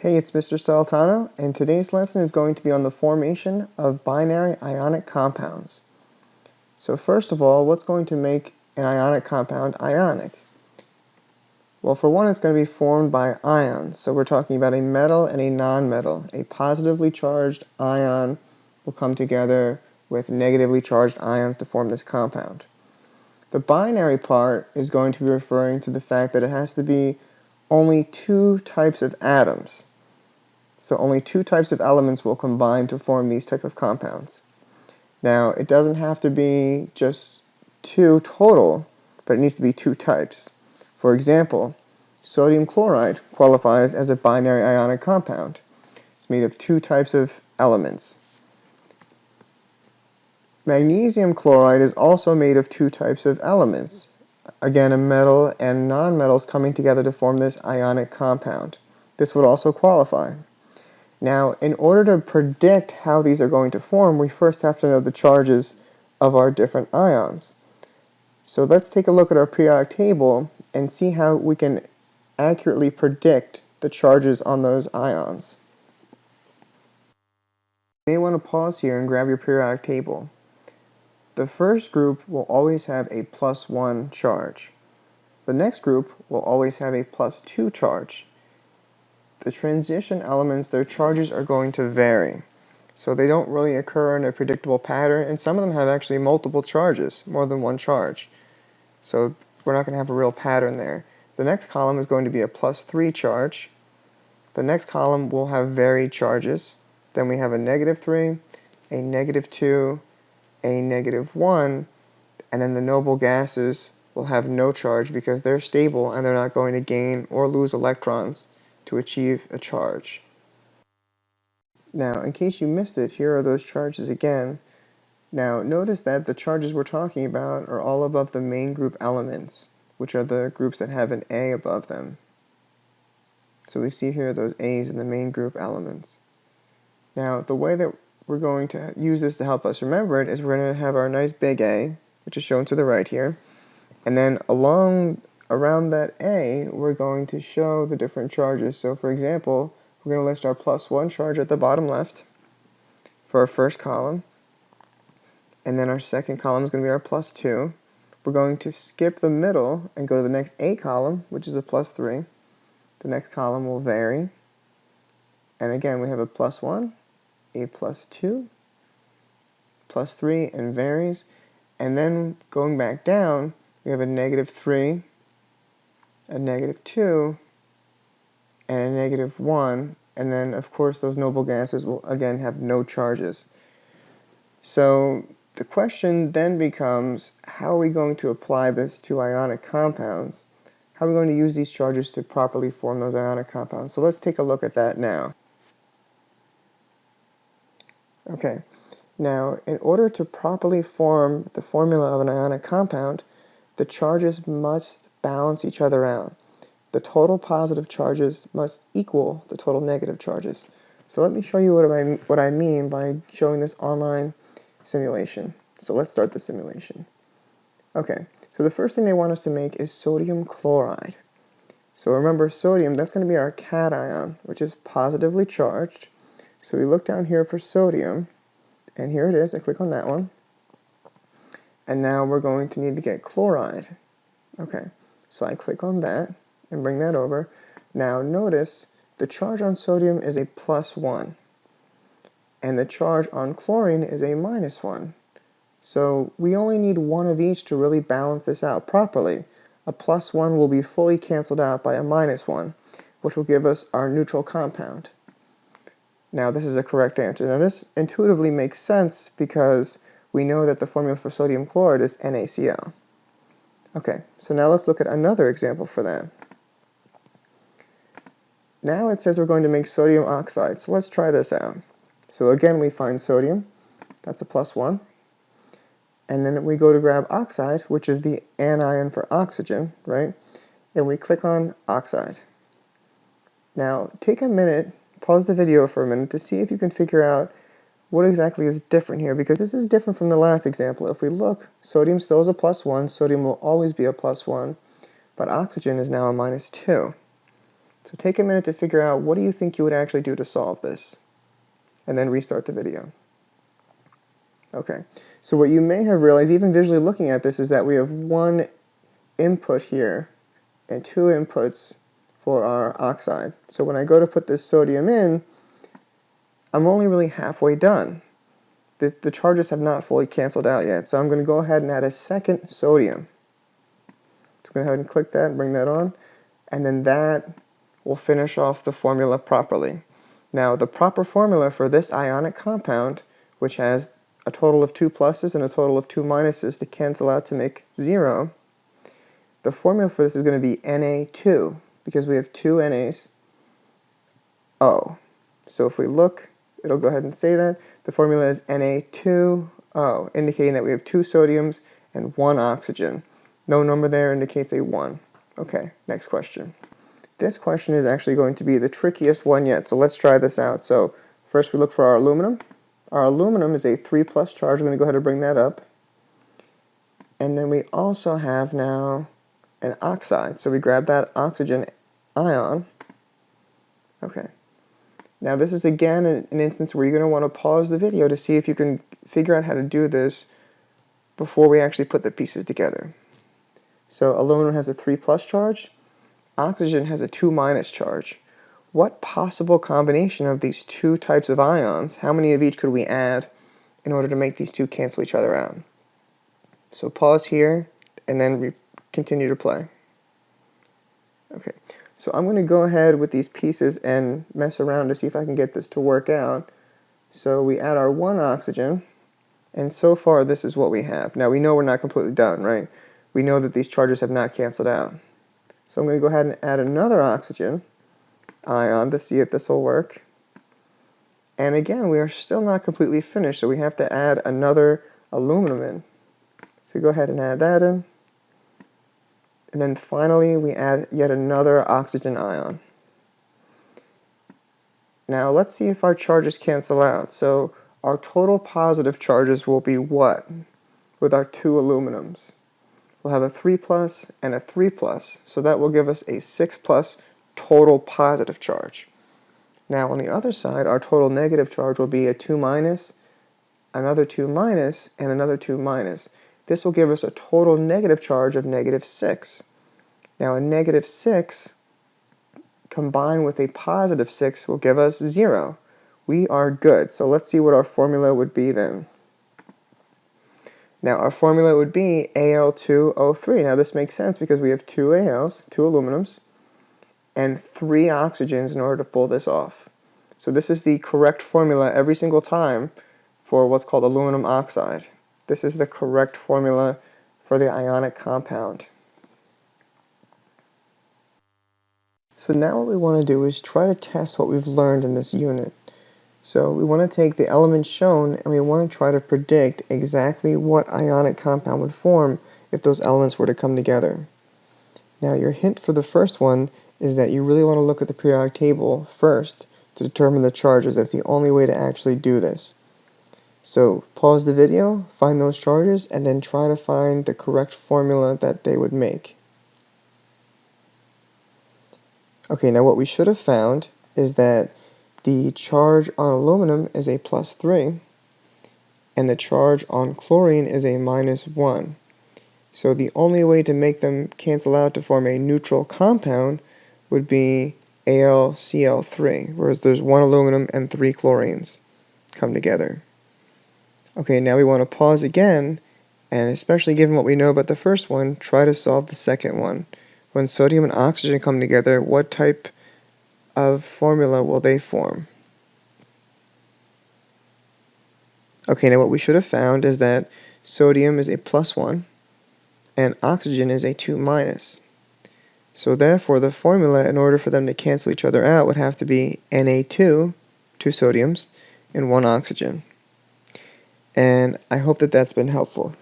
Hey, it's Mr. Staltano, and today's lesson is going to be on the formation of binary ionic compounds. So first of all, what's going to make an ionic compound ionic? Well, for one, it's going to be formed by ions. So we're talking about a metal and a nonmetal. A positively charged ion will come together with negatively charged ions to form this compound. The binary part is going to be referring to the fact that it has to be only two types of atoms. So only two types of elements will combine to form these type of compounds. Now, it doesn't have to be just two total, but it needs to be two types. For example, sodium chloride qualifies as a binary ionic compound. It's made of two types of elements. Magnesium chloride is also made of two types of elements. Again, a metal and nonmetals coming together to form this ionic compound. This would also qualify. Now, in order to predict how these are going to form, we first have to know the charges of our different ions. So let's take a look at our periodic table and see how we can accurately predict the charges on those ions. You may want to pause here and grab your periodic table. The first group will always have a +1 charge. The next group will always have a +2 charge. The transition elements, their charges are going to vary. So they don't really occur in a predictable pattern, and some of them have actually multiple charges, more than one charge. So we're not going to have a real pattern there. The next column is going to be a +3 charge. The next column will have varied charges. Then we have a -3, a -2, a -1, and then the noble gases will have no charge because they're stable and they're not going to gain or lose electrons to achieve a charge. Now, in case you missed it, here are those charges again. Now, notice that the charges we're talking about are all above the main group elements, which are the groups that have an A above them. So we see here those A's in the main group elements. Now, the way that we're going to use this to help us remember it is we're going to have our nice big A, which is shown to the right here, and then around that A, we're going to show the different charges. So for example, we're going to list our +1 charge at the bottom left for our first column. And then our second column is going to be our +2. We're going to skip the middle and go to the next A column, which is a +3. The next column will vary. And again, we have a +1, a +2, +3, and varies. And then going back down, we have a -3, a -2, and a -1, and then of course those noble gases will again have no charges. So the question then becomes, how are we going to apply this to ionic compounds? How are we going to use these charges to properly form those ionic compounds? So let's take a look at that now. Okay, now in order to properly form the formula of an ionic compound, the charges must balance each other out. The total positive charges must equal the total negative charges. So let me show you what I mean by showing this online simulation. So let's start the simulation. Okay, so the first thing they want us to make is sodium chloride. So remember, sodium, that's going to be our cation, which is positively charged. So we look down here for sodium, and here it is. I click on that one. And now we're going to need to get chloride. Okay, so I click on that and bring that over. Now notice the charge on sodium is a +1, and the charge on chlorine is a -1. So we only need one of each to really balance this out properly. A +1 will be fully canceled out by a -1, which will give us our neutral compound. Now this is a correct answer. Now this intuitively makes sense because we know that the formula for sodium chloride is NaCl. Okay, so now let's look at another example for that. Now it says we're going to make sodium oxide, so let's try this out. So again, we find sodium, that's a +1, and then we go to grab oxide, which is the anion for oxygen, right? And we click on oxide. Now take a minute, pause the video for a minute to see if you can figure out what exactly is different here, because this is different from the last example. If we look, sodium still is a +1, sodium will always be a +1, but oxygen is now a -2. So take a minute to figure out what do you think you would actually do to solve this, and then restart the video. Okay, so what you may have realized, even visually looking at this, is that we have one input here and two inputs for our oxide. So when I go to put this sodium in, I'm only really halfway done. The charges have not fully canceled out yet, so I'm going to go ahead and add a second sodium. So I'm going to go ahead and click that and bring that on, and then that will finish off the formula properly. Now, the proper formula for this ionic compound, which has a total of 2 pluses and a total of 2 minuses to cancel out to make 0, the formula for this is going to be Na2, because we have 2 Na's, O. So if we look, it'll go ahead and say that. The formula is Na2O, indicating that we have 2 sodiums and 1 oxygen. No number there indicates a 1. Okay, next question. This question is actually going to be the trickiest one yet, so let's try this out. So first we look for our aluminum. Our aluminum is a 3 plus charge. I'm going to go ahead and bring that up. And then we also have now an oxide. So we grab that oxygen ion. Okay. Now this is again an instance where you're going to want to pause the video to see if you can figure out how to do this before we actually put the pieces together. So aluminum has a 3 plus charge. Oxygen has a 2 minus charge. What possible combination of these two types of ions, how many of each could we add in order to make these two cancel each other out? So pause here and then continue to play. Okay, so I'm going to go ahead with these pieces and mess around to see if I can get this to work out. So we add our 1 oxygen, and so far this is what we have. Now we know we're not completely done, right? We know that these charges have not canceled out. So I'm going to go ahead and add another oxygen ion to see if this will work. And again, we are still not completely finished, so we have to add another aluminum in. So go ahead and add that in. And then finally, we add yet another oxygen ion. Now let's see if our charges cancel out. So our total positive charges will be what with our 2 aluminums? We'll have a 3 plus and a 3 plus, so that will give us a 6 plus total positive charge. Now on the other side, our total negative charge will be a 2 minus, another 2 minus, and another 2 minus. This will give us a total negative charge of negative 6. Now a negative 6 combined with a positive 6 will give us 0. We are good, so let's see what our formula would be then. Now our formula would be Al2O3. Now this makes sense because we have 2 Als, 2 aluminums, and 3 oxygens in order to pull this off. So this is the correct formula every single time for what's called aluminum oxide. This is the correct formula for the ionic compound. So now what we want to do is try to test what we've learned in this unit. So we want to take the elements shown and we want to try to predict exactly what ionic compound would form if those elements were to come together. Now your hint for the first one is that you really want to look at the periodic table first to determine the charges. That's the only way to actually do this. So pause the video, find those charges, and then try to find the correct formula that they would make. Okay, now what we should have found is that the charge on aluminum is a +3, and the charge on chlorine is a -1. So the only way to make them cancel out to form a neutral compound would be AlCl3, whereas there's 1 aluminum and 3 chlorines come together. Okay, now we want to pause again, and especially given what we know about the first one, try to solve the second one. When sodium and oxygen come together, what type of formula will they form? Okay, now what we should have found is that sodium is a +1 and oxygen is a 2 minus. So therefore the formula in order for them to cancel each other out would have to be Na2, 2 sodiums, and 1 oxygen. And I hope that that's been helpful.